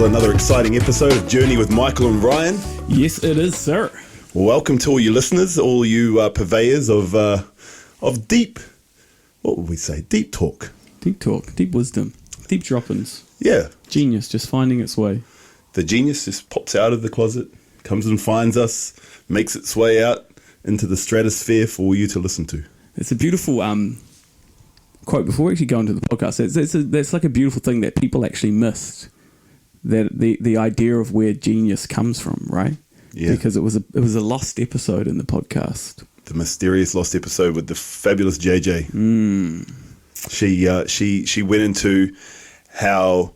to another exciting episode of Journey with Michael and Ryan. Yes, it is, sir. Welcome to all you listeners, all you purveyors of deep, what would we say, deep talk. Deep talk, deep wisdom, deep drop-ins. Yeah. Genius just finding its way. The genius just pops out of the closet, comes and finds us, makes its way out into the stratosphere for you to listen to. It's a beautiful quote before we actually go into the podcast. It's like a beautiful thing that people actually missed. That the idea of where genius comes from, right? Yeah. Because it was a lost episode in the podcast. The mysterious lost episode with the fabulous JJ. She went into how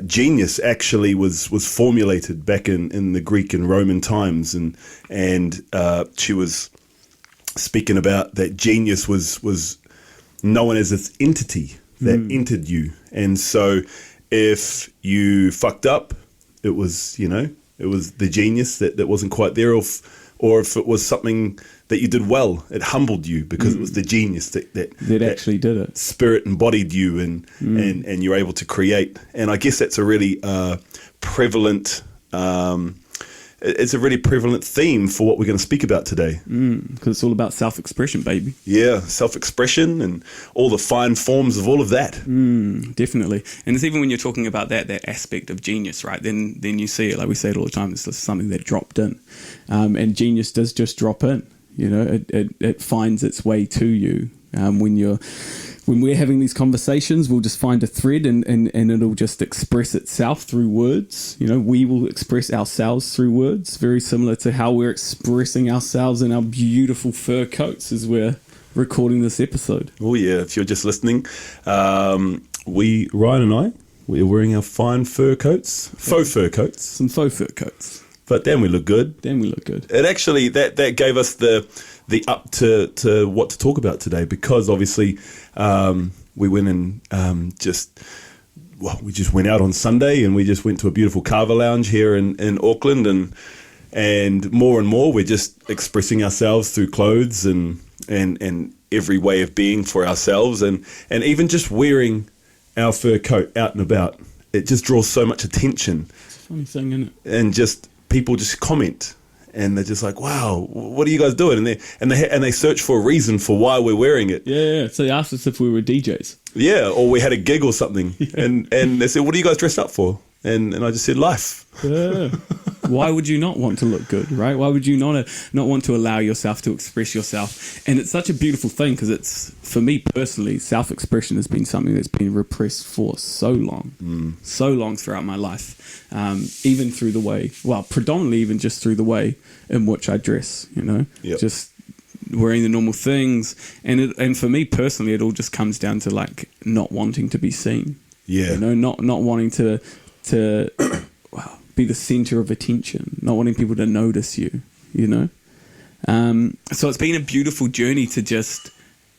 genius actually was formulated back in the Greek and Roman times, and she was speaking about that genius was known as this entity that entered you, and so if you fucked up, it was the genius that wasn't quite there, or if it was something that you did well, it humbled you because it was the genius that actually did it. Spirit embodied you, and you're able to create. And I guess that's a really prevalent. It's a really prevalent theme for what we're going to speak about today. Because it's all about self-expression, baby. Yeah, self-expression and all the fine forms of all of that. Definitely. And it's even when you're talking about that aspect of genius, right? Then you see it, like we say it all the time, it's just something that dropped in. And genius does just drop in. You know, it finds its way to you. When we're having these conversations, we'll just find a thread and it'll just express itself through words. You know, we will express ourselves through words, very similar to how we're expressing ourselves in our beautiful fur coats as we're recording this episode. Oh yeah, if you're just listening, Ryan and I, we're wearing our fine fur coats, faux fur coats. Some faux fur coats. But damn, we look good. It actually, that gave us the up to what to talk about today, because obviously we went and we just went out on Sunday, and we just went to a beautiful Carver Lounge here in Auckland, and more we're just expressing ourselves through clothes and every way of being for ourselves, and even just wearing our fur coat out and about, it just draws so much attention. It's a funny thing, isn't it? And just people just comment. And they're just like, "Wow, what are you guys doing?" And they search for a reason for why we're wearing it. Yeah. So they asked us if we were DJs. Yeah, or we had a gig or something. Yeah. And they said, "What are you guys dressed up for?" And I just said, "Life." Yeah. Why would you not want to look good, right? Why would you not want to allow yourself to express yourself? And it's such a beautiful thing, because it's, for me personally, self-expression has been something that's been repressed for so long throughout my life, even through the way, predominantly even just through the way in which I dress, you know, just wearing the normal things. And for me personally, it all just comes down to like not wanting to be seen. Yeah. You know, not wanting to be the center of attention, not wanting people to notice you, you know? So it's been a beautiful journey to just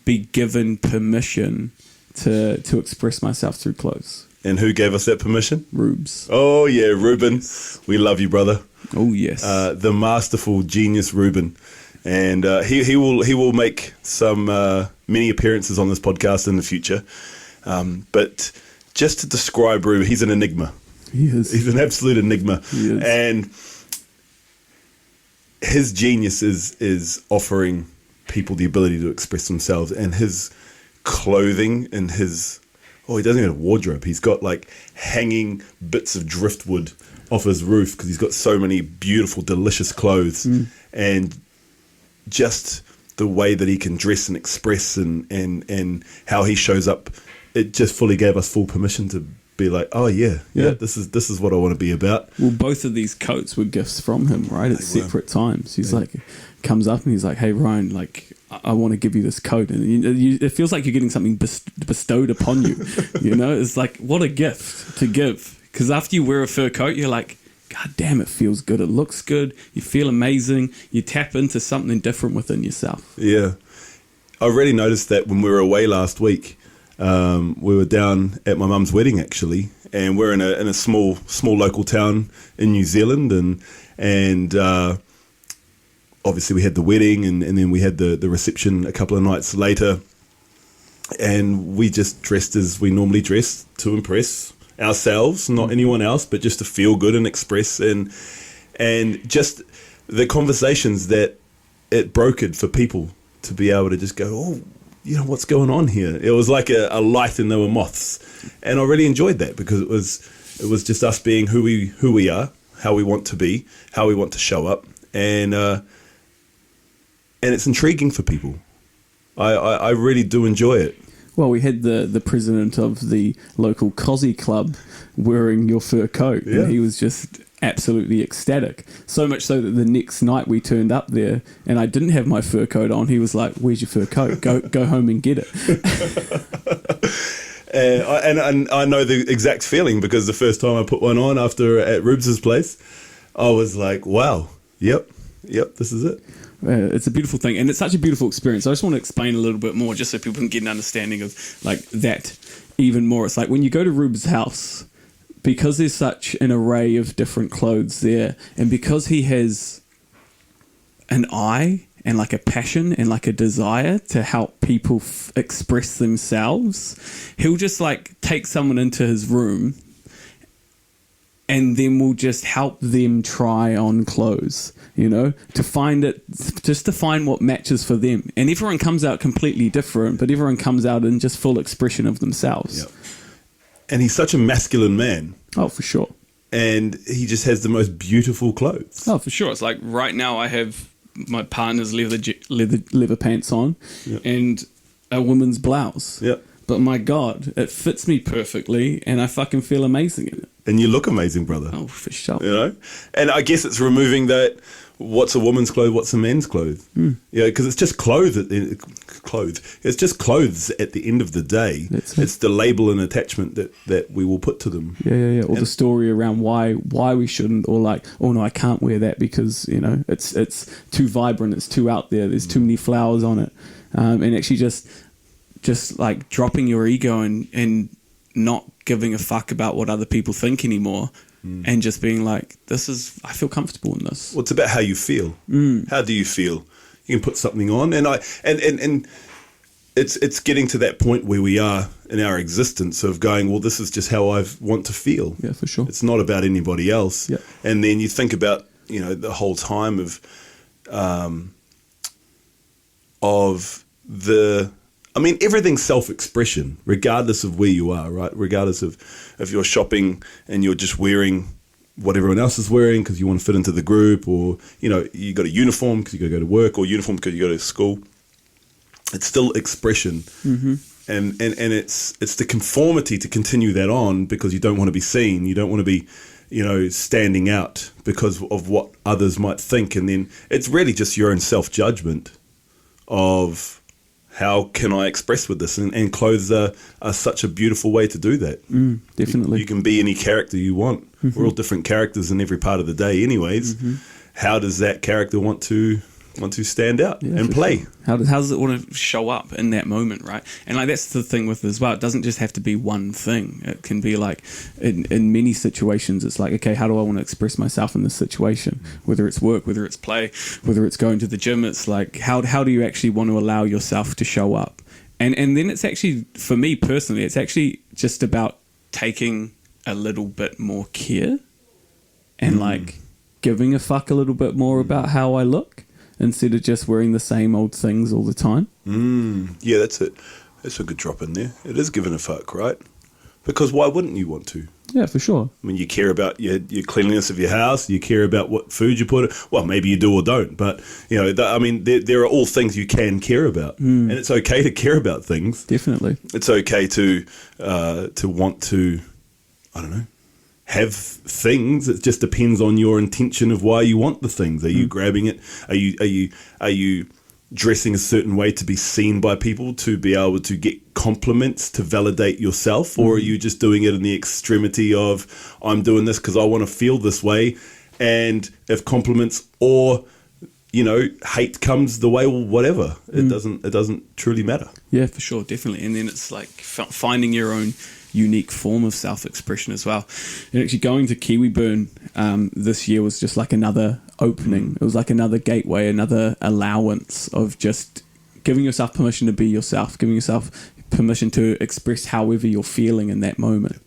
be given permission to express myself through clothes. And who gave us that permission? Rubes. Oh yeah, Ruben. We love you, brother. Oh yes. The masterful genius Ruben. And he will make some many appearances on this podcast in the future. But just to describe Ruben, he's an enigma. He is. He's an absolute enigma. He is. And his genius is offering people the ability to express themselves, and his clothing and he doesn't even have a wardrobe. He's got like hanging bits of driftwood off his roof because he's got so many beautiful, delicious clothes. And just the way that he can dress and express and how he shows up, it just fully gave us full permission to be like, oh yeah, this is what I want to be about. Well, both of these coats were gifts from him, right? At separate times. He's like, comes up and he's like, "Hey Ryan, like I want to give you this coat," and it feels like you're getting something bestowed upon you. You know, it's like, what a gift to give. Because after you wear a fur coat, you're like, God damn, it feels good. It looks good. You feel amazing. You tap into something different within yourself. Yeah, I really noticed that when we were away last week. We were down at my mum's wedding actually, and we're in a small local town in New Zealand, and obviously we had the wedding and then we had the reception a couple of nights later, and we just dressed as we normally dress to impress ourselves, not anyone else, but just to feel good and express, and just the conversations that it brokered for people to be able to just go, oh, you know, what's going on here? It was like a light and there were moths, and I really enjoyed that because it was just us being who we are, how we want to be, how we want to show up, and it's intriguing for people. I really do enjoy it. Well, we had the president of the local Cozzy club wearing your fur coat, and he was just absolutely ecstatic. So much so that the next night we turned up there, and I didn't have my fur coat on. He was like, "Where's your fur coat? Go home and get it." And I know the exact feeling, because the first time I put one on at Rubes's place, I was like, "Wow, yep, this is it." It's a beautiful thing, and it's such a beautiful experience. I just want to explain a little bit more, just so people can get an understanding of like that even more. It's like when you go to Rubes' house, because there's such an array of different clothes there, and because he has an eye and like a passion and like a desire to help people express themselves, he'll just like take someone into his room and then we'll just help them try on clothes, you know, to find what matches for them. And everyone comes out completely different, but everyone comes out in just full expression of themselves. Yep. And he's such a masculine man. Oh, for sure. And he just has the most beautiful clothes. Oh, for sure. It's like right now I have my partner's leather pants on, and a woman's blouse. Yep. But my God, it fits me perfectly, and I fucking feel amazing in it. And you look amazing, brother. Oh, for sure. You know? And I guess it's removing that, what's a woman's clothes, what's a man's clothes. Yeah, because it's just clothes. It's just clothes at the end of the day. It's the label and attachment that we will put to them. Yeah. Or the story around why we shouldn't, or like, oh no, I can't wear that because, you know, it's too vibrant, it's too out there, there's too many flowers on it. And actually just like dropping your ego and not giving a fuck about what other people think anymore, and just being like, I feel comfortable in this. Well, it's about how you feel. How do you feel? You can put something on, and it's getting to that point where we are in our existence of going, well, this is just how I want to feel. Yeah, for sure. It's not about anybody else. Yeah. And then you think about, you know, the whole time of everything's self-expression, regardless of where you are, right? Regardless of if you're shopping and you're just wearing what everyone else is wearing because you want to fit into the group, or, you know, you got a uniform because you got to go to work, or uniform because you go to school. It's still expression. And it's the conformity to continue that on, because you don't want to be seen. You don't want to be, you know, standing out because of what others might think. And then it's really just your own self-judgment of, how can I express with this? And clothes are such a beautiful way to do that. Definitely. You can be any character you want. We're all different characters in every part of the day anyways. How does that character want to stand out and play? Sure. How does it want to show up in that moment, right? And like that's the thing with it as well. It doesn't just have to be one thing. It can be like in many situations. It's like, okay, how do I want to express myself in this situation? Whether it's work, whether it's play, whether it's going to the gym. It's like how do you actually want to allow yourself to show up? And then it's actually, for me personally, it's actually just about taking a little bit more care and like giving a fuck a little bit more about how I look, instead of just wearing the same old things all the time. Yeah, that's it. That's a good drop in there. It is giving a fuck, right? Because why wouldn't you want to? Yeah, for sure. I mean, you care about your cleanliness of your house. You care about what food you put. Well, maybe you do or don't. But, you know, there are all things you can care about. And it's okay to care about things. Definitely. It's okay to want to, I don't know, have things. It just depends on your intention of why you want the things. Are you grabbing it? Are you dressing a certain way to be seen by people, to be able to get compliments to validate yourself, or are you just doing it in the extremity of, I'm doing this because I want to feel this way, and if compliments or, you know, hate comes the way, well, whatever. It doesn't truly matter. Yeah, for sure, definitely. And then it's like finding your own unique form of self-expression as well. And actually going to KiwiBurn this year was just like another opening. It was like another gateway, another allowance of just giving yourself permission to be yourself, giving yourself permission to express however you're feeling in that moment.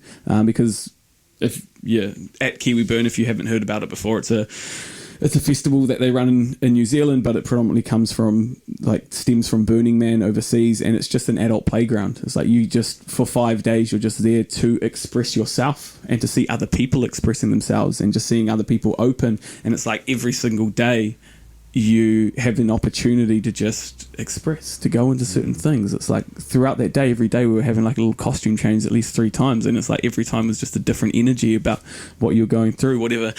Because at Kiwi Burn, if you haven't heard about it before, it's a festival that they run in New Zealand, but it predominantly stems from Burning Man overseas, and it's just an adult playground. It's like you just, for 5 days, you're just there to express yourself and to see other people expressing themselves and just seeing other people open. And it's like every single day you have an opportunity to just express, to go into certain things. It's like throughout that day, every day we were having like a little costume change at least 3 times, and it's like every time was just a different energy about what you're going through, whatever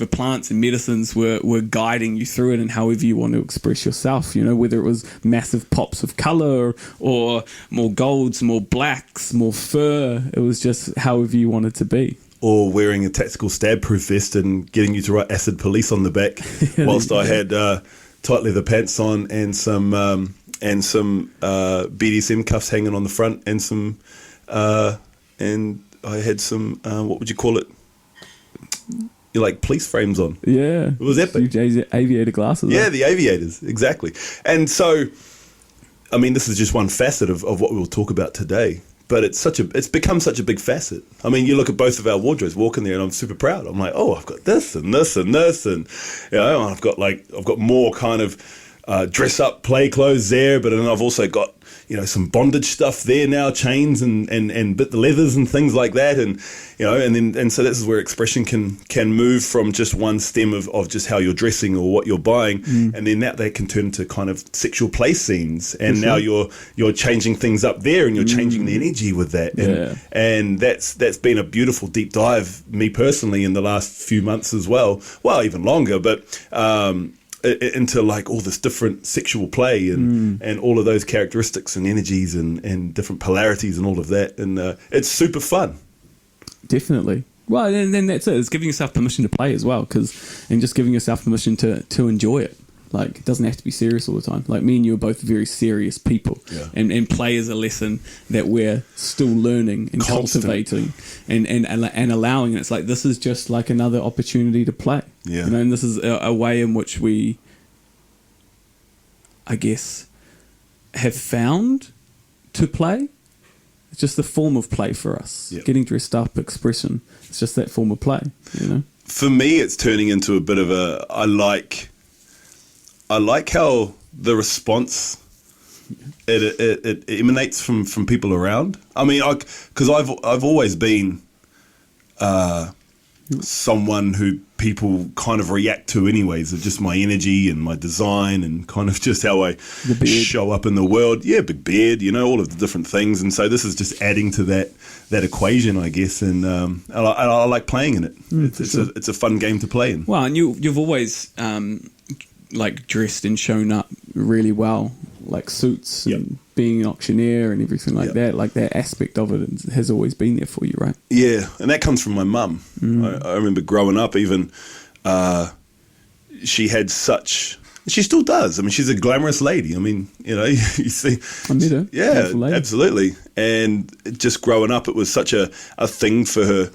plants and medicines were guiding you through it, and however you want to express yourself, whether it was massive pops of color or more golds, more blacks, more fur. It was just however you wanted to be. Or wearing a tactical stab-proof vest and getting you to write acid police on the back, whilst I had tight leather pants on and some BDSM cuffs hanging on the front, and I had some what would you call it? Like police frames on. Yeah, it was epic. Huge aviator glasses. Yeah, the aviators, exactly. And so, I mean, this is just one facet of what we'll talk about today. But it's become such a big facet. I mean, you look at both of our wardrobes, walk in there, and I'm super proud. I'm like, oh, I've got this and this and this, and I've got more kind of dress up play clothes there, but then I've also got some bondage stuff there now, chains and bit the leathers and things like that, and and so this is where expression can move from just one stem of just how you're dressing or what you're buying, and then that can turn into kind of sexual play scenes, and now you're changing things up there, and you're changing the energy with that, and that's been a beautiful deep dive, me personally, in the last few months as well, even longer, but into like all this different sexual play and all of those characteristics and energies and different polarities and all of that, and it's super fun. Definitely. Well, and then that's it. It's giving yourself permission to play as well, and just giving yourself permission to enjoy it. Like, it doesn't have to be serious all the time. Like, me and you are both very serious people, and play is a lesson that we're still learning and cultivating and allowing. And it's like, this is just like another opportunity to play. Yeah. And this is a way in which we, I guess, have found to play. It's just a form of play for us. Yep. Getting dressed up, expression. It's just that form of play, For me, it's turning into a bit of I like how the response it emanates from people around. I mean, because I've always been someone who people kind of react to anyways, of just my energy and my design and kind of just how I show up in the world. Yeah, big beard, all of the different things. And so this is just adding to that equation, I guess. And I like playing in it. It's a fun game to play in. Well, and you've always dressed and shown up really well, like suits and being an auctioneer and everything like that. Like, that aspect of it has always been there for you, right? Yeah, and that comes from my mum. I remember growing up, even she had such... She still does. I mean, she's a glamorous lady. I mean, you see... I met her. Yeah, absolutely. And just growing up, it was such a thing for her.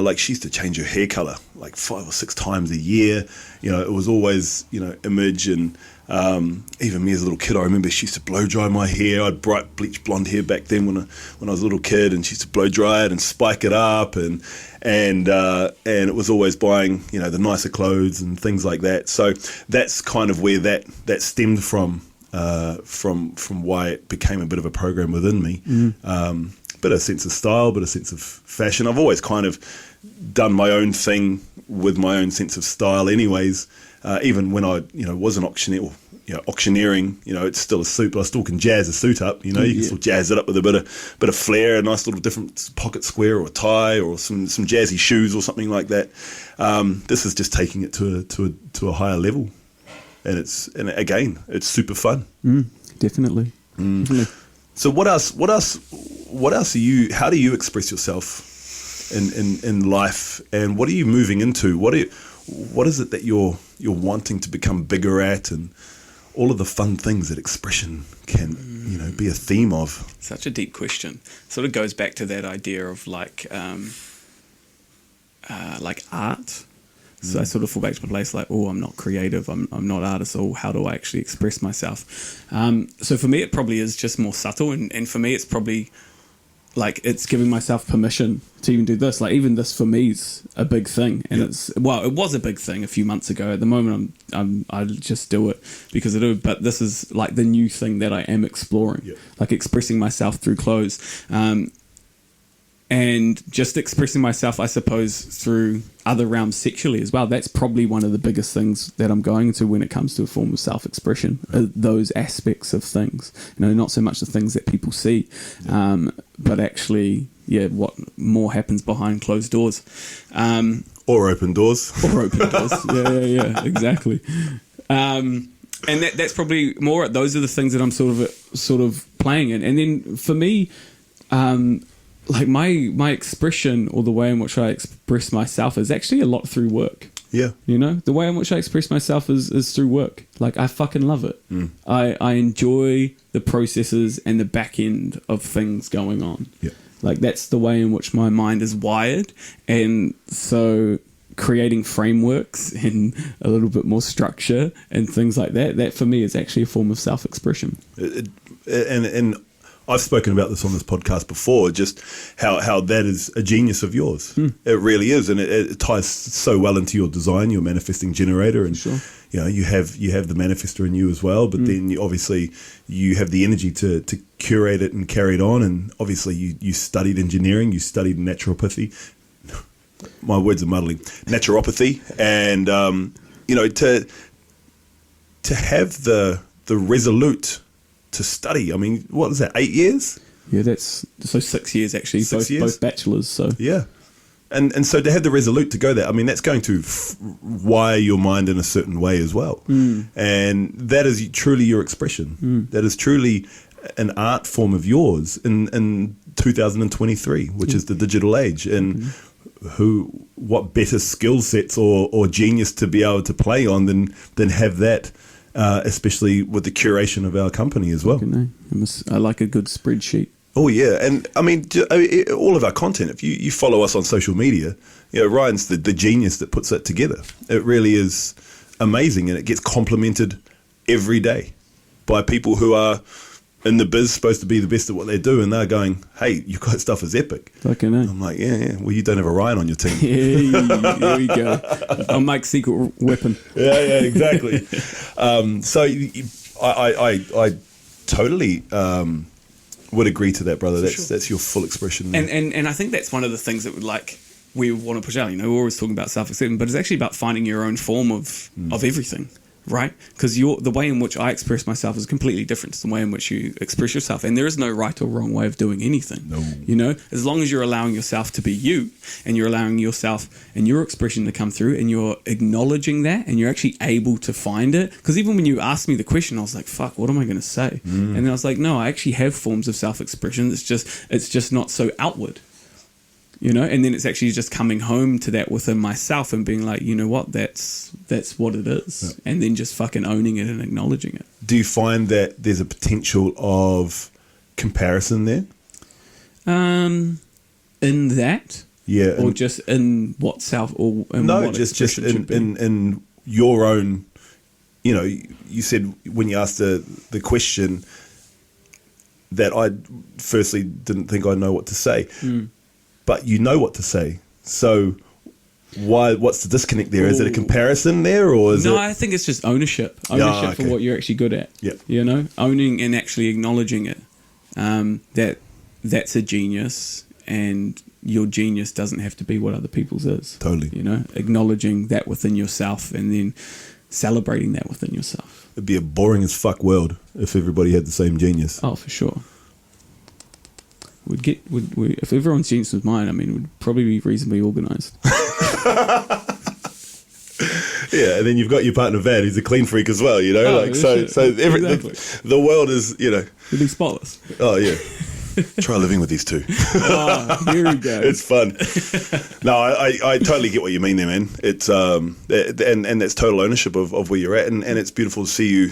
Like, she used to change her hair colour like 5 or 6 times a year. It was always, image, and even me as a little kid, I remember she used to blow dry my hair. I had bright bleach blonde hair back then when I was a little kid, and she used to blow dry it and spike it up, and it was always buying, the nicer clothes and things like that. So that's kind of where that stemmed from why it became a bit of a program within me. Bit of sense of style, bit of sense of fashion. I've always kind of done my own thing with my own sense of style anyways. Even when I, was an auctioneer, or, auctioneering, it's still a suit, but I still can jazz a suit up, you can still jazz it up with a bit of flair, a nice little different pocket square or a tie or some jazzy shoes or something like that. This is just taking it to a higher level. And it's super fun. Definitely. Definitely. So what else are you, how do you express yourself in life, and what are you moving into? What is it that you're wanting to become bigger at, and all of the fun things that expression can, be a theme of? Such a deep question. Sort of goes back to that idea of like art. So I sort of fall back to a place like, oh, I'm not creative, I'm not artist, or how do I actually express myself? So for me, it probably is just more subtle, and for me, it's probably like it's giving myself permission to even do this. Like even this for me is a big thing, and it was a big thing a few months ago. At the moment, I just do it because I do. But this is like the new thing that I am exploring, like expressing myself through clothes, and just expressing myself, I suppose, through other realms sexually as well. That's probably one of the biggest things that I'm going to when it comes to a form of self-expression, those aspects of things. Not so much the things that people see, but actually, what more happens behind closed doors. Or open doors. Or open doors. Yeah, exactly. And that's probably more, those are the things that I'm sort of playing in. And then for me, like my expression or the way in which I express myself is actually a lot through work. Yeah. The way in which I express myself is through work. Like I fucking love it. I enjoy the processes and the back end of things going on. Yeah. Like that's the way in which my mind is wired. And so creating frameworks and a little bit more structure and things like that for me is actually a form of self-expression. And I've spoken about this on this podcast before, just how that is a genius of yours. It really is, and it ties so well into your design, your manifesting generator, and sure. you have the manifestor in you as well. But then obviously you have the energy to curate it and carry it on. And obviously you studied engineering, you studied naturopathy. My words are muddling. Naturopathy, and to have the resolute to study. I mean, what is that, 8 years? Yeah, that's so 6 years actually, both bachelors. So yeah, and so to have the resolute to go there, I mean, that's going to wire your mind in a certain way as well, and that is truly your expression. That is truly an art form of yours in 2023, which is the digital age, and what better skill sets or genius to be able to play on than have that. Especially with the curation of our company as well. I like a good spreadsheet. Oh yeah, and I mean all of our content. If you follow us on social media, Ryan's the genius that puts that together. It really is amazing, and it gets complimented every day by people who are in the biz supposed to be the best at what they do, and they're going, "Hey, your guys' stuff is epic." Fucking hell. I'm like, yeah. Well, you don't have a Ryan on your team. There we go. I'll make secret weapon. Yeah, exactly. So I totally would agree to that, brother. That's your full expression there. And I think that's one of the things that we want to push out. We're always talking about self-acceptance, but it's actually about finding your own form of everything. Right? Because the way in which I express myself is completely different to the way in which you express yourself. And there is no right or wrong way of doing anything. No. As long as you're allowing yourself to be you, and you're allowing yourself and your expression to come through, and you're acknowledging that, and you're actually able to find it. Because even when you asked me the question, I was like, fuck, what am I going to say? And then I was like, no, I actually have forms of self-expression. It's just not so outward. And then it's actually just coming home to that within myself and being like, you know what, that's what it is. Yeah. And then just fucking owning it and acknowledging it. Do you find that there's a potential of comparison there? In that? Yeah. Or just in what self or in no, what just in your own, you said when you asked the question that I firstly didn't think I'd know what to say. But you know what to say. So what's the disconnect there? Is it a comparison there, or is it? No, I think it's just ownership for what you're actually good at. Yeah. Owning and actually acknowledging it. That's a genius, and your genius doesn't have to be what other people's is. Totally. Acknowledging that within yourself and then celebrating that within yourself. It'd be a boring as fuck world if everybody had the same genius. Oh, for sure. If everyone's genius was mine, we'd probably be reasonably organised. Yeah, and then you've got your partner Van, who's a clean freak as well. Exactly. The world is, It'd be spotless. Oh yeah. Try living with these two. Here we go. It's fun. No, I totally get what you mean there, man. It's and that's total ownership of where you're at, and it's beautiful to see you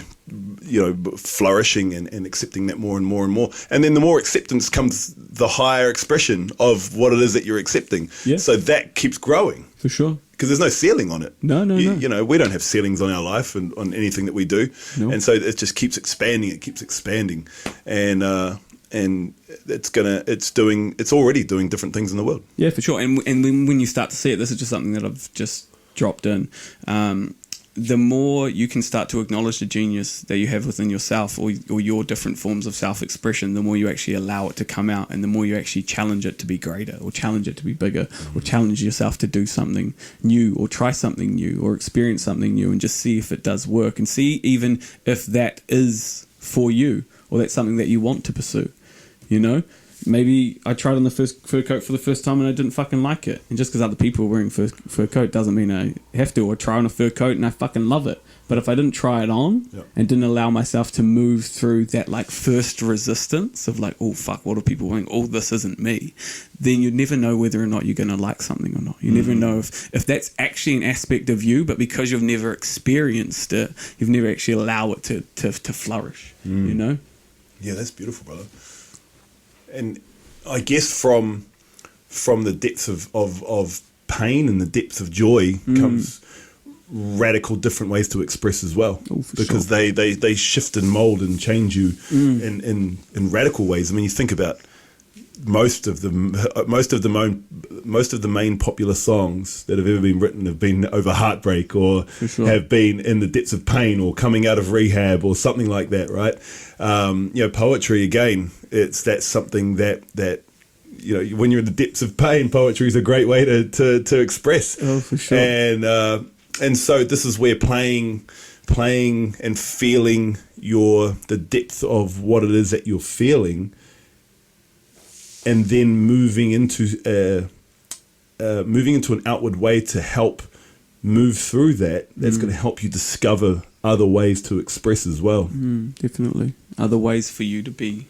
flourishing and accepting that more and more and more. And then the more acceptance comes the higher expression of what it is that you're accepting. Yeah. So that keeps growing. For sure. because there's no ceiling on it. No. You know, we don't have ceilings on our life and on anything that we do. No. And so it just keeps expanding. It keeps expanding. And it's already doing different things in the world. Yeah, for sure. And when you start to see it, this is just something that I've just dropped in. The more you can start to acknowledge the genius that you have within yourself or your different forms of self-expression, the more you actually allow it to come out, and the more you actually challenge it to be greater or challenge it to be bigger or challenge yourself to do something new or try something new or experience something new and just see if it does work and see even if that is for you or that's something that you want to pursue. You know, maybe I tried on the first fur coat for the first time and I didn't fucking like it. And just because other people are wearing fur coat doesn't mean I have to. Or try on a fur coat and I fucking love it. But if I didn't try it on and didn't allow myself to move through that like first resistance of like, oh fuck, what are people wearing? Oh, this isn't me. Then you'd never know whether or not you're going to like something or not. You never know if that's actually an aspect of you, but because you've never experienced it, you've never actually allowed it to flourish, you know? Yeah, that's beautiful, brother. And I guess from the depths of pain and the depths of joy comes radical different ways to express as well. Oh, for because sure. they shift and mold and change you in radical ways. I mean, you think about most of the main popular songs that have ever been written have been over heartbreak or have been in the depths of pain or coming out of rehab or something like that, right? You know, poetry again, that's something that you know, when you're in the depths of pain, poetry is a great way to express. Oh, for sure. And so this is where playing and feeling the depth of what it is that you're feeling, and then moving into an outward way to help move through that. That's going to help you discover other ways to express as well. Definitely. Other ways for you to be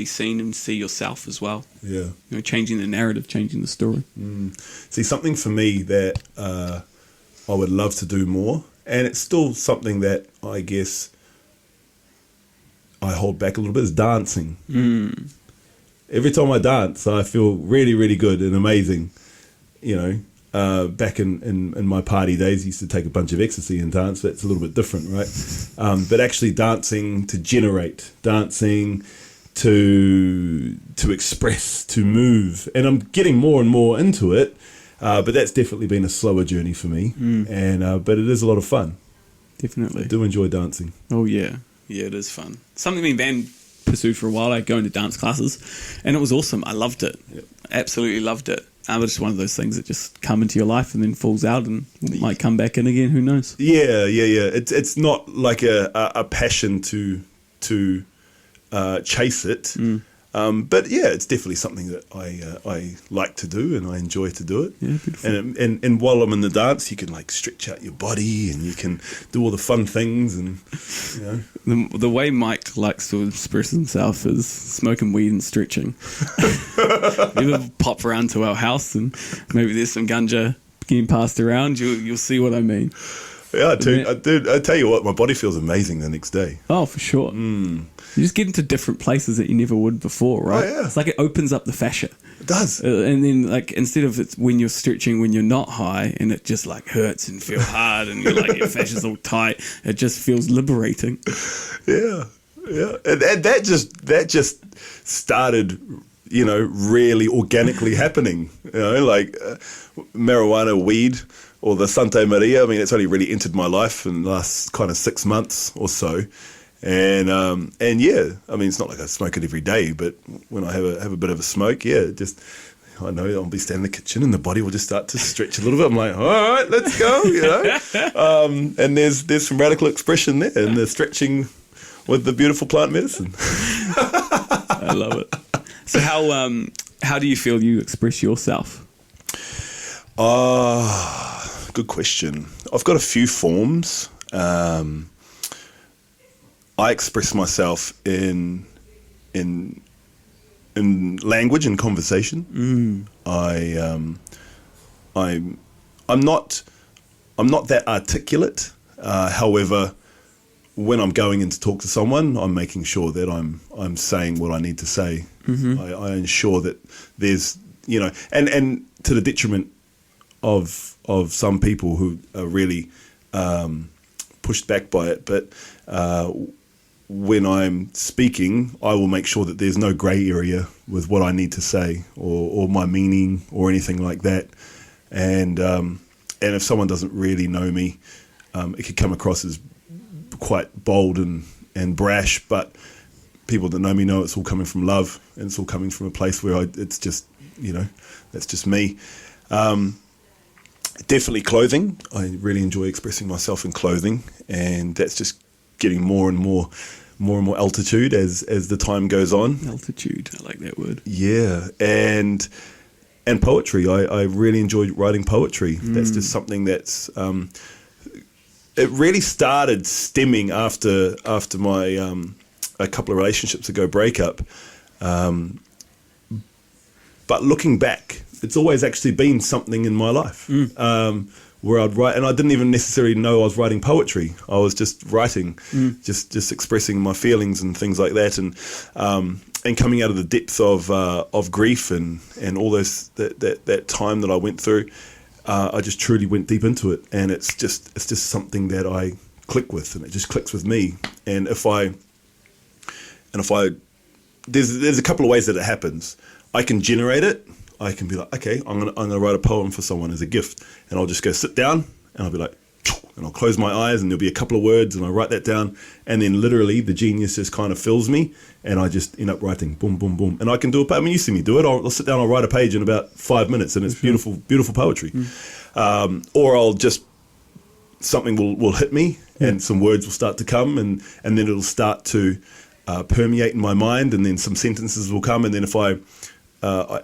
seen and see yourself as well. Yeah. You know, changing the narrative, changing the story. See, something for me that I would love to do more, and it's still something that I guess I hold back a little bit, is dancing. Every time I dance, I feel really, really good and amazing. You know, back in my party days, I used to take a bunch of ecstasy and dance. That's a little bit different, right? But actually dancing to generate, dancing to express, to move. And I'm getting more and more into it. But that's definitely been a slower journey for me. But it is a lot of fun. Definitely. I do enjoy dancing. Oh, yeah. Yeah, it is fun. Something me and Van pursued for a while. I go into dance classes, and it was awesome. I loved it. Yep. Absolutely loved it. But it's one of those things that just come into your life and then falls out and might come back in again. Who knows? Yeah. It's not like a passion to chase it. But yeah, it's definitely something that I like to do and I enjoy to do it. Yeah, beautiful. And while I'm in the dance, you can like stretch out your body and you can do all the fun things, and you know. The way Mike likes to express himself is smoking weed and stretching. You ever pop around to our house and maybe there's some ganja getting passed around, you'll see what I mean. Yeah, I tell you what, my body feels amazing the next day. Oh, for sure. You just get into different places that you never would before, right? Oh, yeah. It's like it opens up the fascia. It does. And then, like, instead of it's when you're stretching when you're not high and it just like hurts and feel hard and you're like your fascia's all tight, it just feels liberating. Yeah. And that just started, you know, really organically happening. You know, like marijuana, weed, or the Santa Maria. I mean, it's only really entered my life in the last kind of 6 months or so. And yeah, I mean, it's not like I smoke it every day, but when I have a bit of a smoke, yeah, just, I know I'll be standing in the kitchen and the body will just start to stretch a little bit. I'm like, all right, let's go, you know. And there's some radical expression there in the stretching with the beautiful plant medicine. I love it. So how do you feel you express yourself? Good question. I've got a few forms. I express myself in language and conversation. I'm not that articulate. However, when I'm going in to talk to someone, I'm making sure that I'm saying what I need to say. I ensure that there's, you know, and to the detriment of some people who are really pushed back by it. But when I'm speaking, I will make sure that there's no grey area with what I need to say or my meaning or anything like that. And if someone doesn't really know me, it could come across as quite bold and brash, but people that know me know it's all coming from love, and it's all coming from a place where it's just, that's just me. Definitely clothing. I really enjoy expressing myself in clothing, and that's just getting more and more altitude as the time goes on. Altitude, I like that word. Yeah, and poetry. I really enjoy writing poetry. That's just something that's it really started stemming after my a couple of relationships ago breakup. But looking back, it's always actually been something in my life where I'd write, and I didn't even necessarily know I was writing poetry. I was just writing, just expressing my feelings and things like that, and coming out of the depths of grief and all those that time that I went through. I just truly went deep into it, and it's just something that I click with, and it just clicks with me. And if I there's a couple of ways that it happens. I can generate it. I can be like, okay, I'm gonna write a poem for someone as a gift, and I'll just go sit down, and I'll be like, and I'll close my eyes, and there'll be a couple of words, and I write that down, and then literally the genius just kind of fills me, and I just end up writing boom, boom, boom, and I can do it. I mean, you see me do it. I'll sit down, I'll write a page in about 5 minutes, and it's beautiful, beautiful poetry. Or I'll just something will hit me, and some words will start to come, and then it'll start to permeate in my mind, and then some sentences will come, and then if I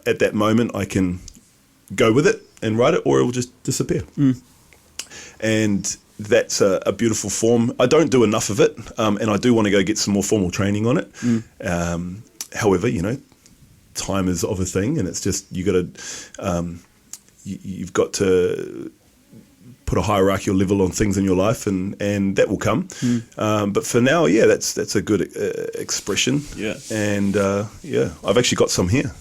at that moment I can go with it and write it, or it will just disappear. And that's a beautiful form. I don't do enough of it, and I do want to go get some more formal training on it. However, time is of a thing, and it's just you've got to put a hierarchical level on things in your life, and that will come. But for now, that's a good expression. Yeah, and I've actually got some here.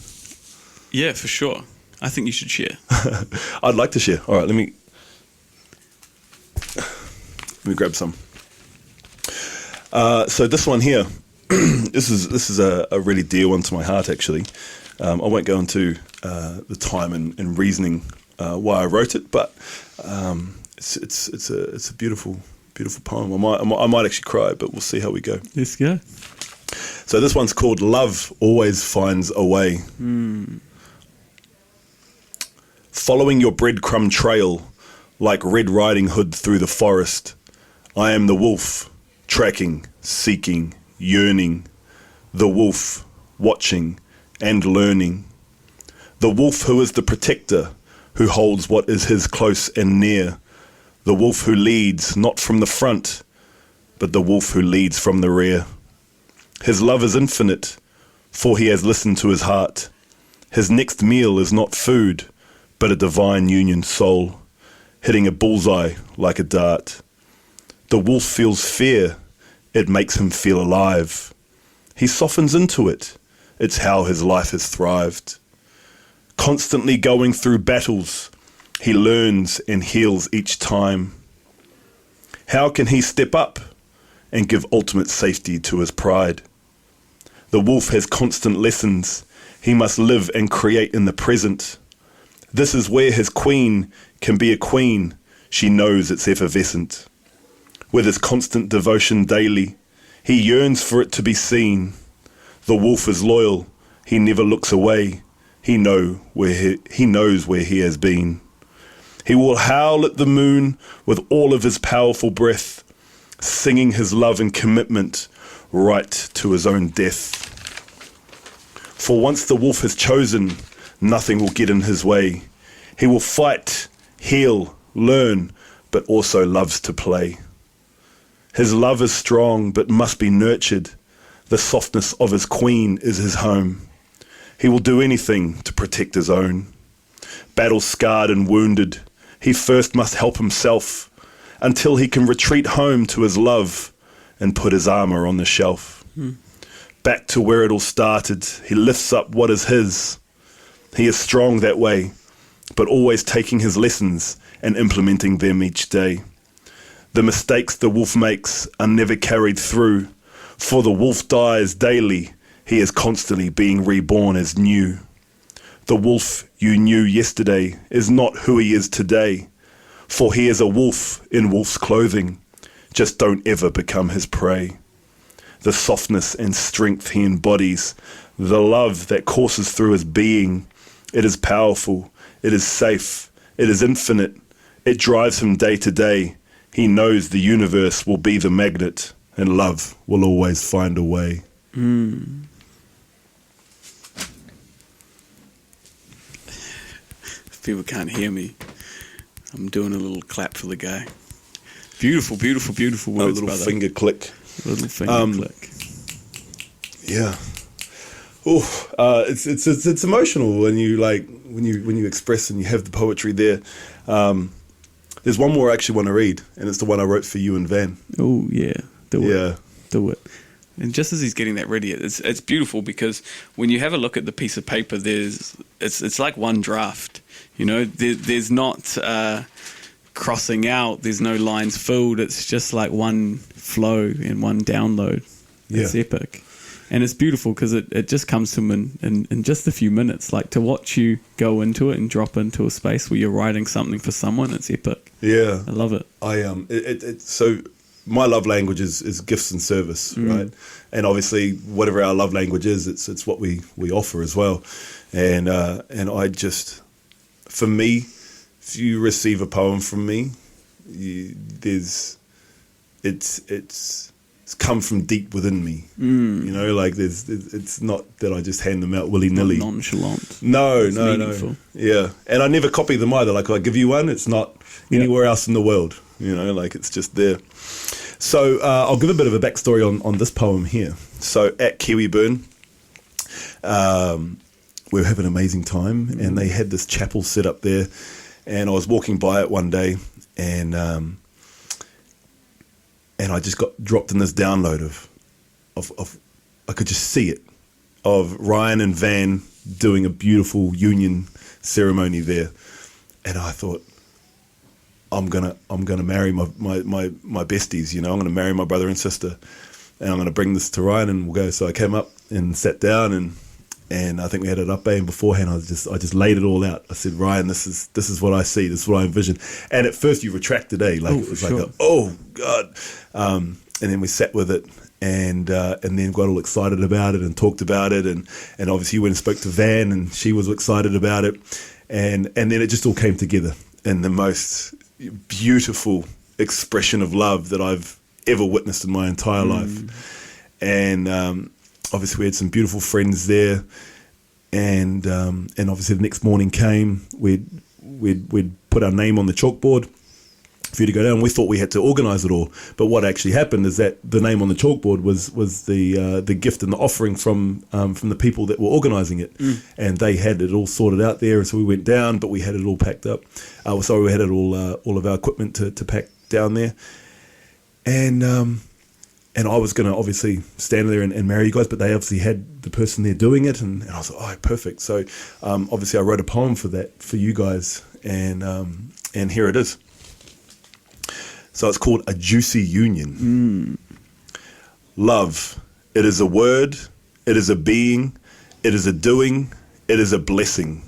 Yeah, for sure. I think you should share. I'd like to share. All right, let me grab some. So this one here, this is a really dear one to my heart, actually. I won't go into the time and reasoning why I wrote it, but it's a beautiful poem. I might actually cry, but we'll see how we go. Let's go. So this one's called "Love Always Finds a Way." Following your breadcrumb trail, like Red Riding Hood through the forest, I am the wolf, tracking, seeking, yearning. The wolf, watching and learning. The wolf who is the protector, who holds what is his close and near. The wolf who leads not from the front, but the wolf who leads from the rear. His love is infinite, for he has listened to his heart. His next meal is not food, but a divine union soul, hitting a bullseye like a dart. The wolf feels fear, it makes him feel alive. He softens into it, it's how his life has thrived. Constantly going through battles, he learns and heals each time. How can he step up and give ultimate safety to his pride? The wolf has constant lessons, he must live and create in the present. This is where his queen can be a queen, she knows it's effervescent. With his constant devotion daily, he yearns for it to be seen. The wolf is loyal, he never looks away, he knows where he has been. He will howl at the moon with all of his powerful breath, singing his love and commitment right to his own death. For once the wolf has chosen, nothing will get in his way. He will fight, heal, learn, but also loves to play. His love is strong, but must be nurtured. The softness of his queen is his home. He will do anything to protect his own. Battle scarred and wounded, he first must help himself until he can retreat home to his love and put his armor on the shelf. Back to where it all started, he lifts up what is his. He is strong that way, but always taking his lessons and implementing them each day. The mistakes the wolf makes are never carried through, for the wolf dies daily, he is constantly being reborn as new. The wolf you knew yesterday is not who he is today, for he is a wolf in wolf's clothing. Just don't ever become his prey. The softness and strength he embodies, the love that courses through his being, it is powerful, it is safe, it is infinite, it drives him day to day. He knows the universe will be the magnet, and love will always find a way. If people can't hear me, I'm doing a little clap for the guy. Beautiful, beautiful, beautiful words, A little brother. finger click. A little finger click. Yeah. Oh, it's emotional when you when you express and you have the poetry there. There's one more I actually want to read, and it's the one I wrote for you and Van. Oh yeah, do Yeah. it, do it. And just as he's getting that ready, it's beautiful because when you have a look at the piece of paper, it's like one draft. You know, there's not crossing out. There's no lines filled. It's just like one flow and one download. It's epic. And it's beautiful because it just comes to him in just a few minutes. Like to watch you go into it and drop into a space where you're writing something for someone, it's epic. Yeah. I love it. So my love language is gifts and service, right? And obviously whatever our love language is, it's what we offer as well. And I just, for me, if you receive a poem from me, it's come from deep within me. You know, like it's not that I just hand them out willy-nilly. Not nonchalant. No. Meaningful. Yeah. And I never copy them either. Like I give you one, it's not anywhere else in the world. You know, like it's just there. So I'll give a bit of a backstory on this poem here. So at Kiwi Burn, we were having an amazing time, and they had this chapel set up there, and I was walking by it one day, and I just got dropped in this download of I could just see it, of Ryan and Van doing a beautiful union ceremony there, and I thought, I'm gonna marry my besties, you know, I'm gonna marry my brother and sister, and I'm gonna bring this to Ryan, and we'll go. So I came up and sat down, and I think we had an up and beforehand. I just laid it all out. I said, Ryan, this is what I see, this is what I envision. And at first you retracted, it was like, oh God. And then we sat with it, and then got all excited about it and talked about it, and obviously you went and spoke to Van, and she was excited about it, and then it just all came together in the most beautiful expression of love that I've ever witnessed in my entire life. And obviously we had some beautiful friends there, and obviously the next morning came, we'd put our name on the chalkboard for you to go down. We thought we had to organise it all, but what actually happened is that the name on the chalkboard was the gift and the offering from the people that were organising it, and they had it all sorted out there. So we went down, but we had it all packed up. We had it all of our equipment to pack down there, and I was going to obviously stand there and marry you guys, but they obviously had the person there doing it, and I was like, oh, perfect. So obviously I wrote a poem for you guys, and here it is. So it's called A Juicy Union. Love, it is a word, it is a being, it is a doing, it is a blessing.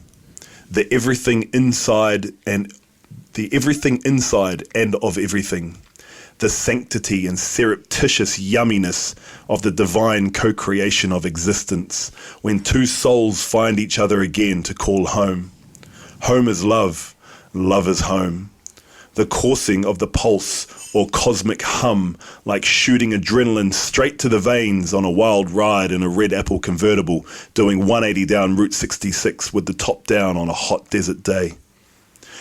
The everything inside and of everything. The sanctity and surreptitious yumminess of the divine co-creation of existence, when two souls find each other again to call home. Home is love, love is home. The coursing of the pulse or cosmic hum, like shooting adrenaline straight to the veins on a wild ride in a red apple convertible, doing 180 down Route 66 with the top down on a hot desert day.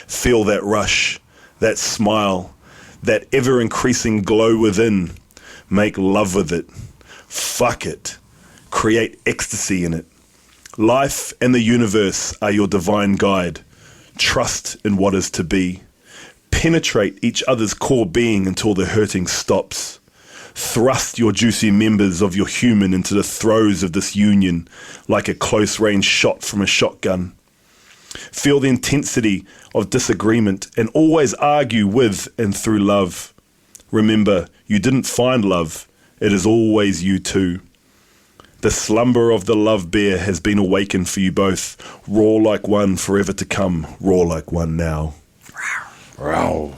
Feel that rush, that smile, that ever-increasing glow within. Make love with it. Fuck it. Create ecstasy in it. Life and the universe are your divine guide. Trust in what is to be. Penetrate each other's core being until the hurting stops. Thrust your juicy members of your human into the throes of this union like a close-range shot from a shotgun. Feel the intensity of disagreement and always argue with and through love. Remember, you didn't find love. It is always you too. The slumber of the love bear has been awakened for you both. Raw like one forever to come. Raw like one now. Row.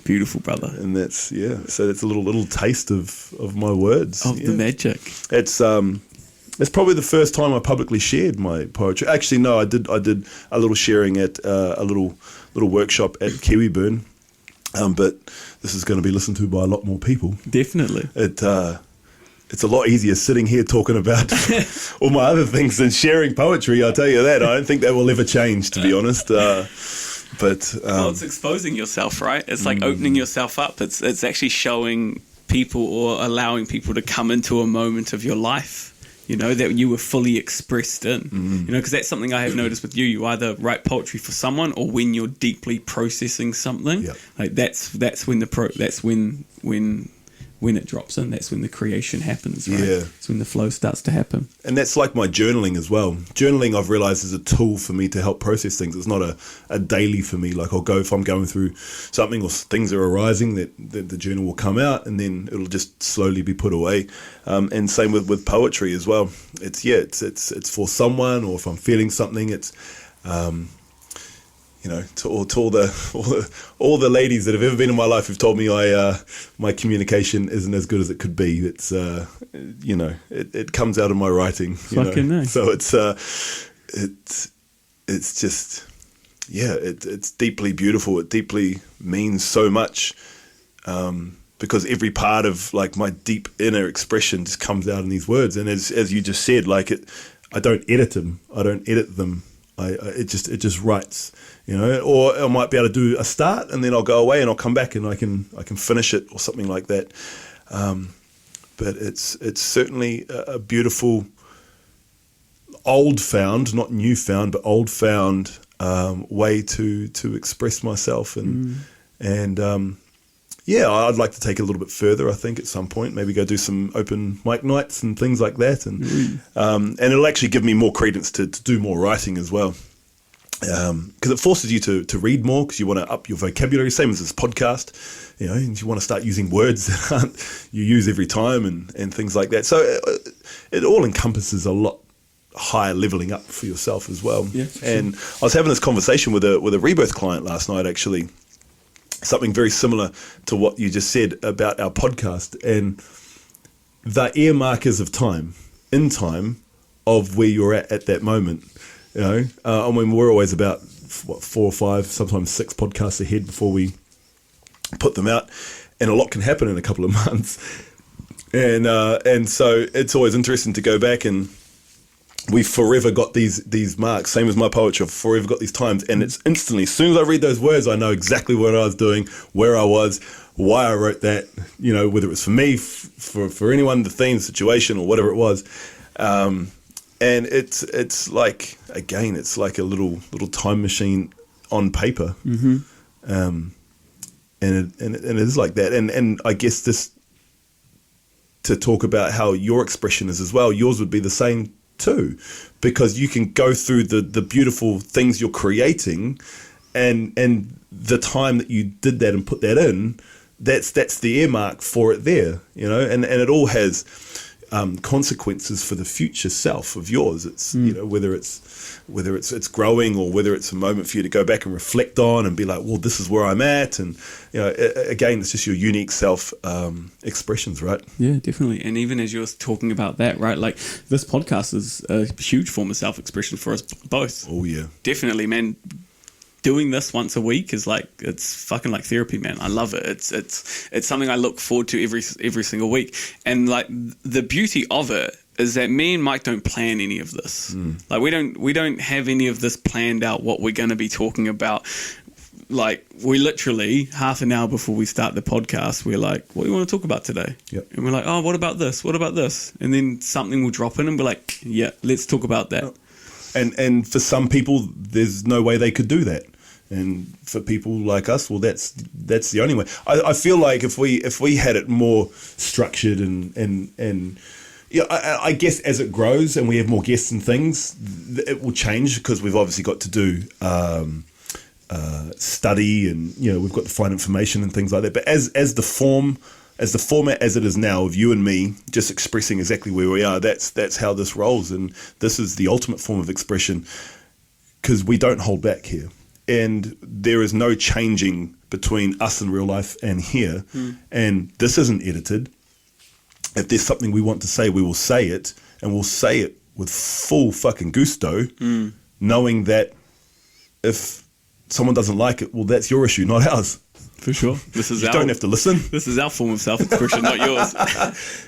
Beautiful, brother. And that's, so that's a little taste of my words. Of the magic. It's probably the first time I publicly shared my poetry. Actually, no, I did a little sharing at a little workshop at Kiwiburn. But this is going to be listened to by a lot more people. Definitely. It's a lot easier sitting here talking about all my other things than sharing poetry, I'll tell you that. I don't think that will ever change, to be honest. Well, it's exposing yourself, right? It's like opening yourself up. It's actually showing people or allowing people to come into a moment of your life, that you were fully expressed in, because that's something I have noticed with you. You either write poetry for someone or when you're deeply processing something, like that's when it drops in, that's when the creation happens, right? Yeah. It's when the flow starts to happen. And that's like my journaling as well. Journaling, I've realized, is a tool for me to help process things. It's not a daily for me. Like if I'm going through something or things are arising, that the journal will come out and then it'll just slowly be put away. And same with poetry as well. It's for someone, or if I'm feeling something, it's to all the ladies that have ever been in my life who've told me my communication isn't as good as it could be. It's it comes out of my writing. Fucking nice. So it's just it's deeply beautiful. It deeply means so much because every part of like my deep inner expression just comes out in these words. And as you just said, I don't edit them. I don't edit them. It just writes, or I might be able to do a start and then I'll go away and I'll come back and I can finish it or something like that. But it's certainly a beautiful old found, not new found, but old found way to express myself and I'd like to take it a little bit further. I think at some point, maybe go do some open mic nights and things like that, and it'll actually give me more credence to do more writing as well, because it forces you to read more because you want to up your vocabulary. Same as this podcast, and you want to start using words that you use every time and things like that. So it all encompasses a lot higher leveling up for yourself as well. Yeah, and sure. I was having this conversation with a Rebirth client last night, actually. Something very similar to what you just said about our podcast, and the earmarkers of time of where you're at that moment. I mean, we're always about 4 or 5, sometimes 6 podcasts ahead before we put them out, and a lot can happen in a couple of months. And so it's always interesting to go back, and we've forever got these marks, same as my poetry. I've forever got these times, and it's instantly, as soon as I read those words, I know exactly what I was doing, where I was, why I wrote that, whether it was for me, for anyone, the theme, the situation, or whatever it was. And it's like, again, it's like a little time machine on paper. And it is like that. And I guess this, to talk about how your expression is as well, yours would be the same too, because you can go through the beautiful things you're creating, and the time that you did that and put that in, that's the earmark for it there, and it all has consequences for the future self of yours. It's whether it's growing, or whether it's a moment for you to go back and reflect on and be like, well, this is where I'm at, and again, it's just your unique self expressions, right? Yeah, definitely. And even as you're talking about that, right, like this podcast is a huge form of self-expression for us both. Oh yeah, definitely, man. Doing this once a week is like, it's fucking like therapy, man. I love it. It's something I look forward to every single week. And like the beauty of it is that me and Mike don't plan any of this. Like we don't have any of this planned out, what we're going to be talking about. Like we literally, half an hour before we start the podcast, we're like, what do you want to talk about today? Yep. And we're like, oh, what about this? What about this? And then something will drop in and we're like, yeah, let's talk about that. And for some people, there's no way they could do that. And for people like us, well, that's the only way. I feel like if we had it more structured and Yeah, I guess as it grows and we have more guests and things, it will change because we've obviously got to do study and we've got to find information and things like that. But as the format as it is now of you and me just expressing exactly where we are, that's how this rolls, and this is the ultimate form of expression because we don't hold back here, and there is no changing between us in real life and here, and this isn't edited. If there's something we want to say, we will say it, and we'll say it with full fucking gusto, knowing that if someone doesn't like it, well, that's your issue, not ours. For sure. You don't have to listen. This is our form of self-expression, not yours.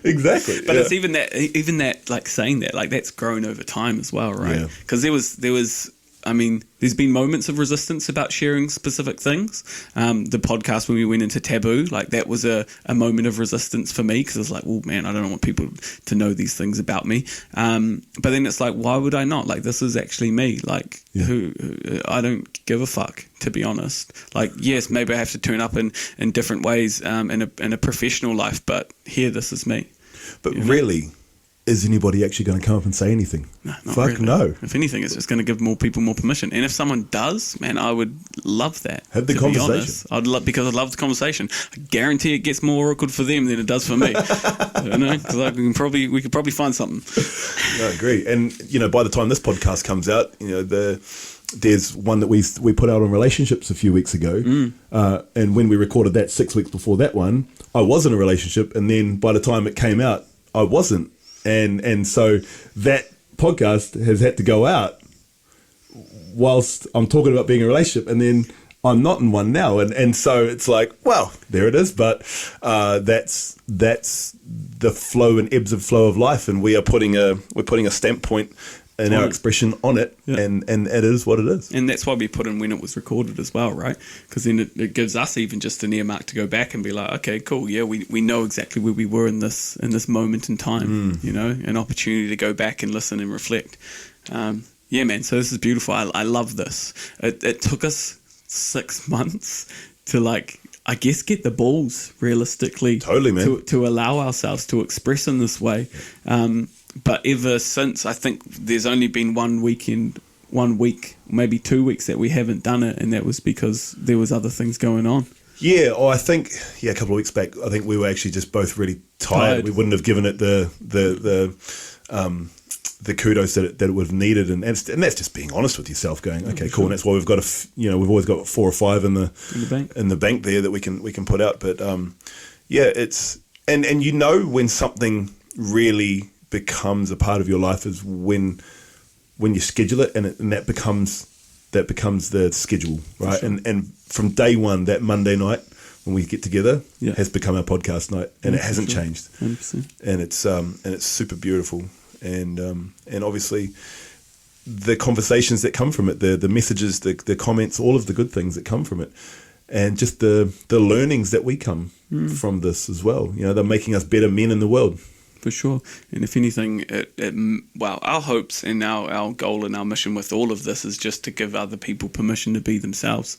Exactly. But it's even that, like saying that, like that's grown over time as well, right? Because there was, I mean, there's been moments of resistance about sharing specific things. The podcast when we went into taboo, like that was a moment of resistance for me because I was like, oh man, I don't want people to know these things about me. But then it's like, why would I not? Like this is actually me. Like who I don't give a fuck, to be honest. Like yes, maybe I have to turn up in different ways in a professional life, but here this is me. But really, is anybody actually going to come up and say anything? No, not Fuck really. no. If anything, it's just going to give more people more permission. And if someone does, man, I would love that. Have the conversation. Because I'd love the conversation. I guarantee it gets more awkward for them than it does for me. Because we could probably find something. I agree. And by the time this podcast comes out, there's one that we put out on relationships a few weeks ago, and when we recorded that 6 weeks before that one, I was in a relationship, and then by the time it came out, I wasn't. And so that podcast has had to go out whilst I'm talking about being in a relationship, and then I'm not in one now. And so it's like, well, there it is. But that's the flow and ebbs and flow of life, and we're putting a stamp point in our expression on it, and it is what it is. And that's why we put in when it was recorded as well, right? Because then it gives us even just an earmark to go back and be like, okay, cool, yeah, we know exactly where we were in this moment in time, an opportunity to go back and listen and reflect. Yeah, man, so this is beautiful. I love this. It took us 6 months to I guess get the balls realistically. Totally, man. To allow ourselves to express in this way. But ever since, I think there's only been 1 week, maybe 2 weeks that we haven't done it, and that was because there was other things going on. Yeah, or I think a couple of weeks back, I think we were actually just both really tired. We wouldn't have given it the kudos that it would have needed, and that's just being honest with yourself. Going, okay, cool, and that's why we've got we've always got 4 or 5 in the bank there that we can put out. But it's and when something really becomes a part of your life is when you schedule it, and that becomes the schedule, right? Sure. And from day one, that Monday night when we get together has become our podcast night, and it hasn't changed. 100%. And it's super beautiful, and obviously the conversations that come from it, the messages, the comments, all of the good things that come from it, and just the learnings that we come from this as well. They're making us better men in the world. For sure. And if anything, our hopes and our goal and our mission with all of this is just to give other people permission to be themselves.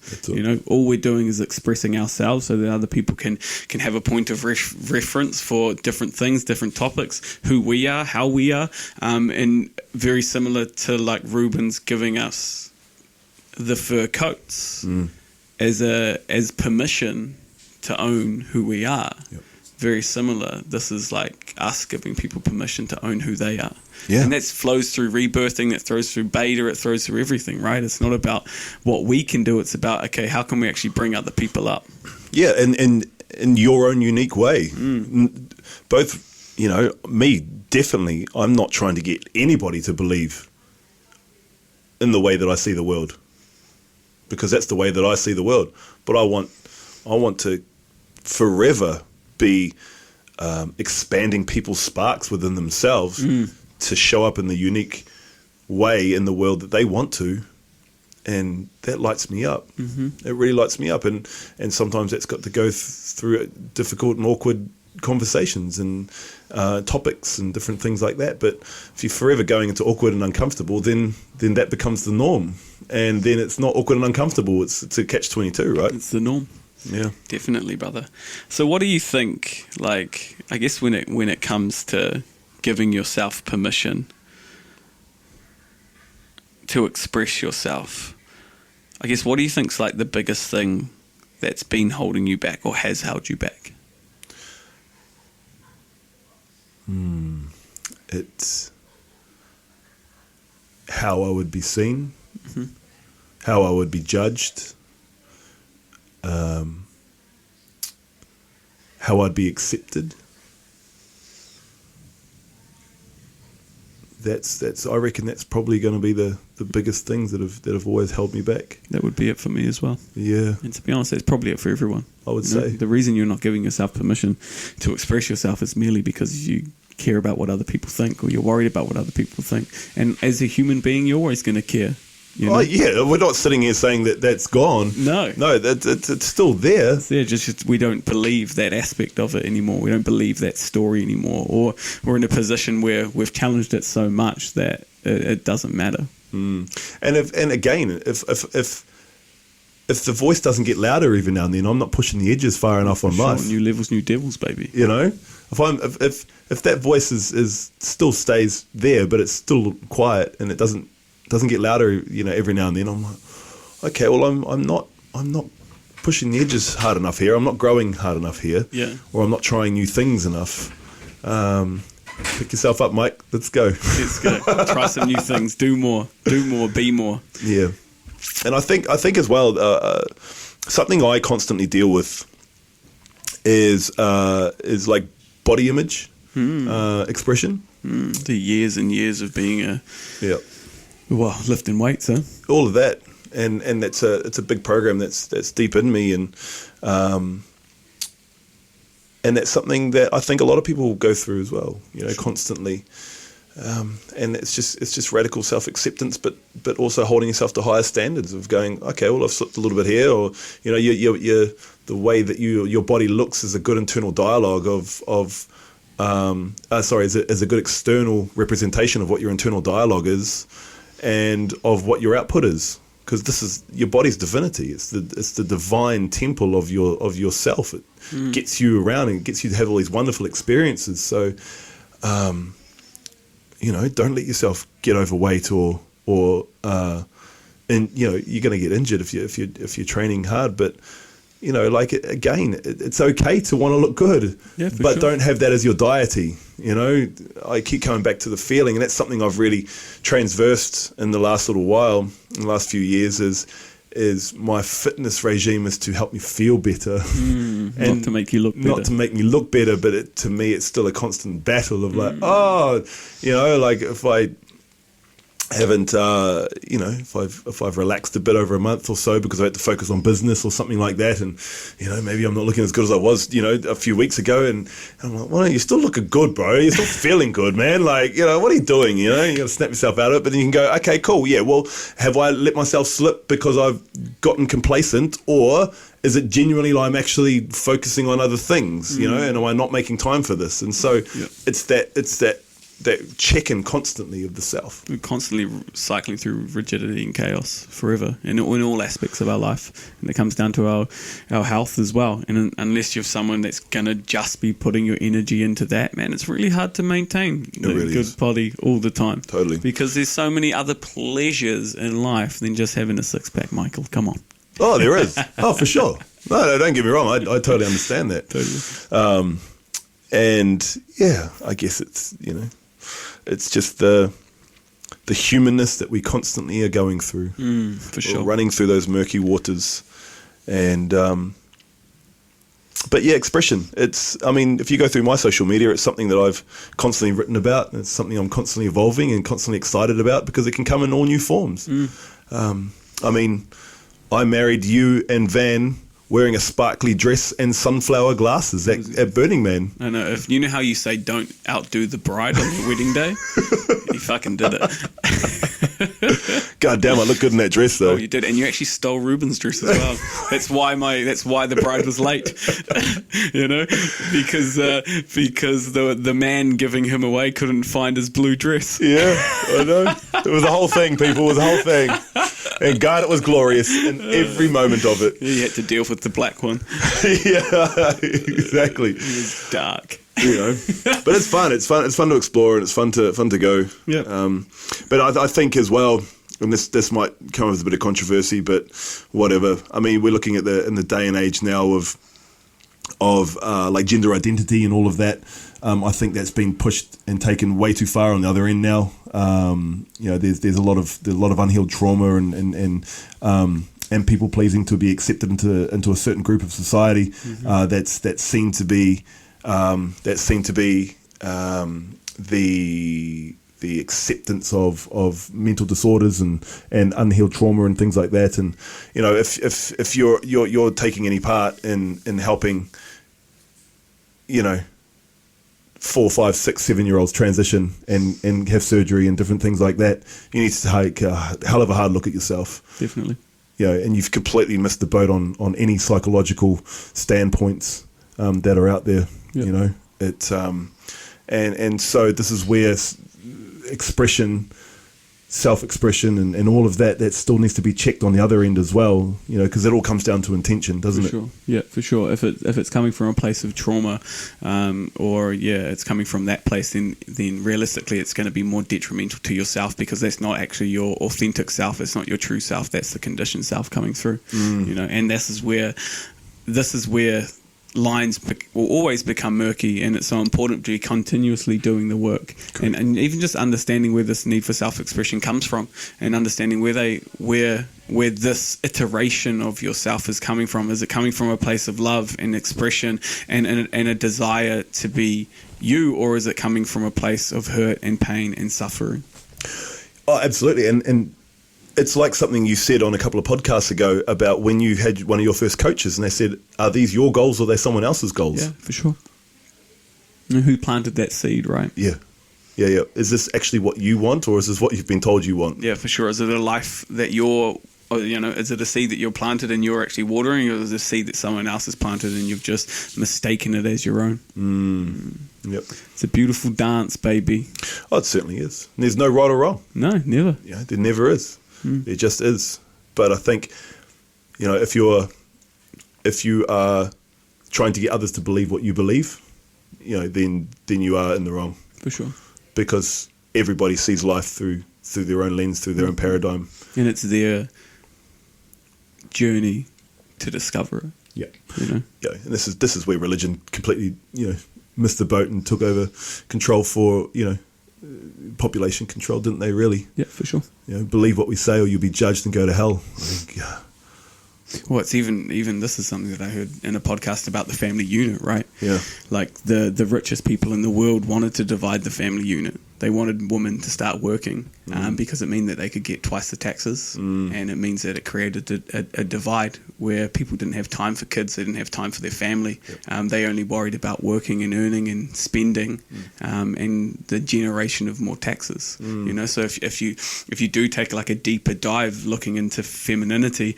All we're doing is expressing ourselves so that other people can have a point of reference for different things, different topics, who we are, how we are, and very similar to like Ruben's giving us the fur coats as permission to own who we are. Yep. Very similar. This is like us giving people permission to own who they are. Yeah. And that flows through rebirthing, that throws through beta, it throws through everything, right? It's not about what we can do. It's about, okay, how can we actually bring other people up? Yeah, and in your own unique way. Both, me, definitely, I'm not trying to get anybody to believe in the way that I see the world, because that's the way that I see the world. But I want to forever be expanding people's sparks within themselves to show up in the unique way in the world that they want to, and that lights me up. It really lights me up, and sometimes that's got to go through difficult and awkward conversations and topics and different things like that. But if you're forever going into awkward and uncomfortable, then that becomes the norm, and then it's not awkward and uncomfortable. It's a catch-22, right? It's the norm. Yeah, definitely, brother. So what do you think, I guess when it comes to giving yourself permission to express yourself, I guess, what do you think's like the biggest thing that's been holding you back or has held you back? It's how I would be seen, how I would be judged, how I'd be accepted. I reckon that's probably going to be the biggest things that have always held me back. That would be it for me as well. Yeah. And to be honest, that's probably it for everyone. I would say. The reason you're not giving yourself permission to express yourself is merely because you care about what other people think, or you're worried about what other people think. And as a human being, you're always going to care. You know? Oh, yeah. We're not sitting here saying that that's gone. No. No, it's still there. It's there, just we don't believe that aspect of it anymore. We don't believe that story anymore. Or we're in a position where we've challenged it so much that it doesn't matter. And again, if the voice doesn't get louder every now and then, I'm not pushing the edges far enough on life. New levels, new devils, baby. You know, if that voice is still stays there, but it's still quiet and it doesn't get louder, you know, every now and then, I'm like, okay, well, I'm not pushing the edges hard enough here. I'm not growing hard enough here. Yeah. Or I'm not trying new things enough. Pick yourself up, Mike. Let's go. Let's go. Try some new things. Do more, be more. Yeah. And I think as well, something I constantly deal with is like body image expression. The years and years of being lifting weights, huh? All of that, and it's a big program that's deep in me, and that's something that I think a lot of people go through as well. You know, constantly. And it's just radical self-acceptance, but also holding yourself to higher standards of going, okay, well, I've slipped a little bit here, or you know, you the way that your body looks is a good internal dialogue is a good external representation of what your internal dialogue is, and of what your output is, because this is your body's divinity. It's the divine temple of yourself. It gets you around and gets you to have all these wonderful experiences. So. You know, don't let yourself get overweight or and you know, you're going to get injured if you're training hard. But you know, like it's okay to want to look good, but sure. Don't have that as your deity. You know, I keep coming back to the feeling, and that's something I've really transversed in the last little while, in the last few years. Is my fitness regime is to help me feel better, and not to make you look better. Not to make me look better, but to me, it's still a constant battle of like, you know, like if I haven't, you know, if I've relaxed a bit over a month or so because I had to focus on business or something like that, and you know, maybe I'm not looking as good as I was, you know, a few weeks ago, and I'm like, well, you're still looking good, bro. You're still feeling good, man. Like, you know, what are you doing? You know, you got to snap yourself out of it, but then you can go, okay, cool, yeah. Well, have I let myself slip because I've gotten complacent, or is it genuinely like I'm actually focusing on other things, you know, and am I not making time for this? And so it's that check-in constantly of the self. We're constantly cycling through rigidity and chaos forever in all aspects of our life. And it comes down to our health as well. And unless you're someone that's going to just be putting your energy into that, man, it's really hard to maintain a really good body all the time. Totally. Because there's so many other pleasures in life than just having a six-pack, Michael. Come on. Oh, there is. Oh, for sure. No, don't get me wrong. I totally understand that. Totally. And yeah, I guess it's, you know, it's just the humanness that we constantly are going through. For sure. We're running through those murky waters. And, but yeah, expression. I mean, if you go through my social media, it's something that I've constantly written about. It's something I'm constantly evolving and constantly excited about, because it can come in all new forms. I mean, I married you and Van wearing a sparkly dress and sunflower glasses at Burning Man. I know. If you know how you say don't outdo the bride on your wedding day, you fucking did it. God damn, I look good in that dress though. Oh, you did, and you actually stole Ruben's dress as well. That's why the bride was late. You know, because the man giving him away couldn't find his blue dress. Yeah, I know. It was a whole thing, people. It was a whole thing. And God, it was glorious in every moment of it. You had to deal with the black one. Yeah, exactly. It was dark. But it's fun. It's fun to explore, and it's fun to go. Yeah. But I think as well, and this might come with a bit of controversy, but whatever. I mean, we're looking at in the day and age now of like gender identity and all of that. I think that's been pushed and taken way too far on the other end now. There's a lot of unhealed trauma and people pleasing to be accepted into a certain group of society. That's seen to be the acceptance of mental disorders and unhealed trauma and things like that. And if you're taking any part in helping 4, 5, 6, 7-year-olds transition and have surgery and different things like that, you need to take a hell of a hard look at yourself. Definitely. And you've completely missed the boat on any psychological standpoints that are out there. Yep. It and so this is where expression, self-expression, and all of that still needs to be checked on the other end as well. Because it all comes down to intention, doesn't it? For sure. Yeah, for sure. If it's coming from a place of trauma, or it's coming from that place, then realistically it's going to be more detrimental to yourself, because that's not actually your authentic self. It's not your true self. That's the conditioned self coming through. And this is where lines will always become murky, and it's so important to be continuously doing the work, and even just understanding where this need for self-expression comes from, and understanding where this iteration of yourself is coming from. Is it coming from a place of love and expression and a desire to be you, or is it coming from a place of hurt and pain and suffering? Oh, absolutely. And it's like something you said on a couple of podcasts ago about when you had one of your first coaches, and they said, are these your goals or are they someone else's goals? Yeah, for sure. And who planted that seed, right? Yeah. Is this actually what you want, or is this what you've been told you want? Yeah, for sure. Is it a life that is it a seed that you're planted and you're actually watering, or is it a seed that someone else has planted and you've just mistaken it as your own? Yep. It's a beautiful dance, baby. Oh, it certainly is. And there's no right or wrong. No, never. There never is. There just is. But I think, if you are trying to get others to believe what you believe, then you are in the wrong. For sure. Because everybody sees life through their own lens, through their own paradigm. And it's their journey to discover it. Yeah. Yeah. And this is where religion completely, missed the boat and took over control for, population control, didn't they, really? Yeah, for sure. Believe what we say or you'll be judged and go to hell. Well, it's even this is something that I heard in a podcast about the family unit, right? Yeah. Like the richest people in the world wanted to divide the family unit. They wanted women to start working because it meant that they could get twice the taxes, and it means that it created a divide where people didn't have time for kids, they didn't have time for their family. Yep. They only worried about working and earning and spending, and the generation of more taxes. So if you do take like a deeper dive looking into femininity.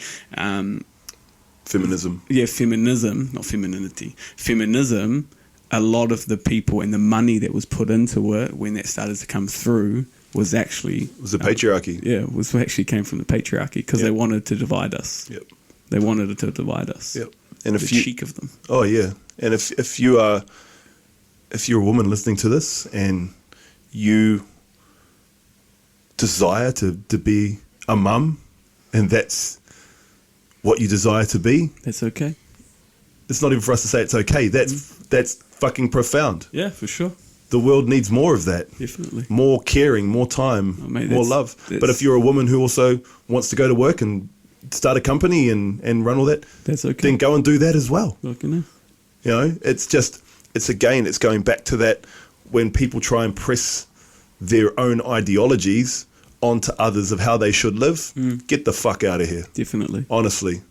Feminism. Yeah, feminism, not femininity. Feminism. A lot of the people and the money that was put into it when that started to come through was actually... It was the patriarchy. Was actually came from the patriarchy, because they wanted to divide us. Yep. They wanted to divide us. Yep. And the cheek of them. Oh, yeah. And if you're a woman listening to this and you desire to be a mum, and that's what you desire to be... That's okay. It's not even for us to say it's okay. That's fucking profound. Yeah, for sure. The world needs more of that. Definitely. More caring, more time, more love. But if you're a woman who also wants to go to work and start a company and run all that, that's okay. Then go and do that as well. It's going back to that when people try and press their own ideologies onto others of how they should live, get the fuck out of here. Definitely. Honestly.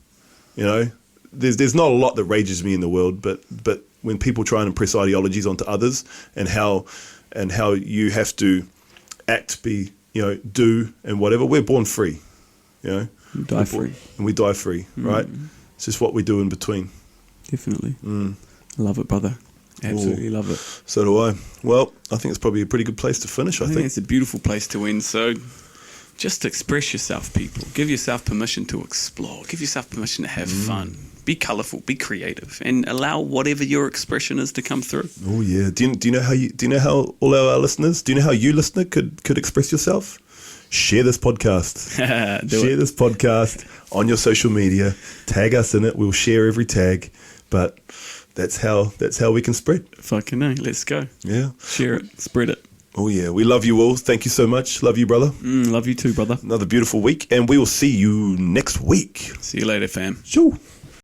There's not a lot that rages me in the world, but when people try and impress ideologies onto others and how you have to act, be, do and whatever, we're born free, We die free. And we die free, right? It's just what we do in between. Definitely. Love it, brother. Absolutely love it. So do I. Well, I think it's probably a pretty good place to finish, I think. It's a beautiful place to end, so Just express yourself, people. Give yourself permission to explore. Give yourself permission to have fun. Be colourful. Be creative, and allow whatever your expression is to come through. Oh yeah. Do you know how all our listeners? Do you know how you listener could express yourself? Share this podcast. Share this podcast on your social media. Tag us in it. We'll share every tag. But that's how we can spread. Fucking no. Let's go. Yeah. Share it. Spread it. Oh yeah. We love you all. Thank you so much. Love you, brother. Love you too, brother. Another beautiful week, and we will see you next week. See you later, fam. Sure.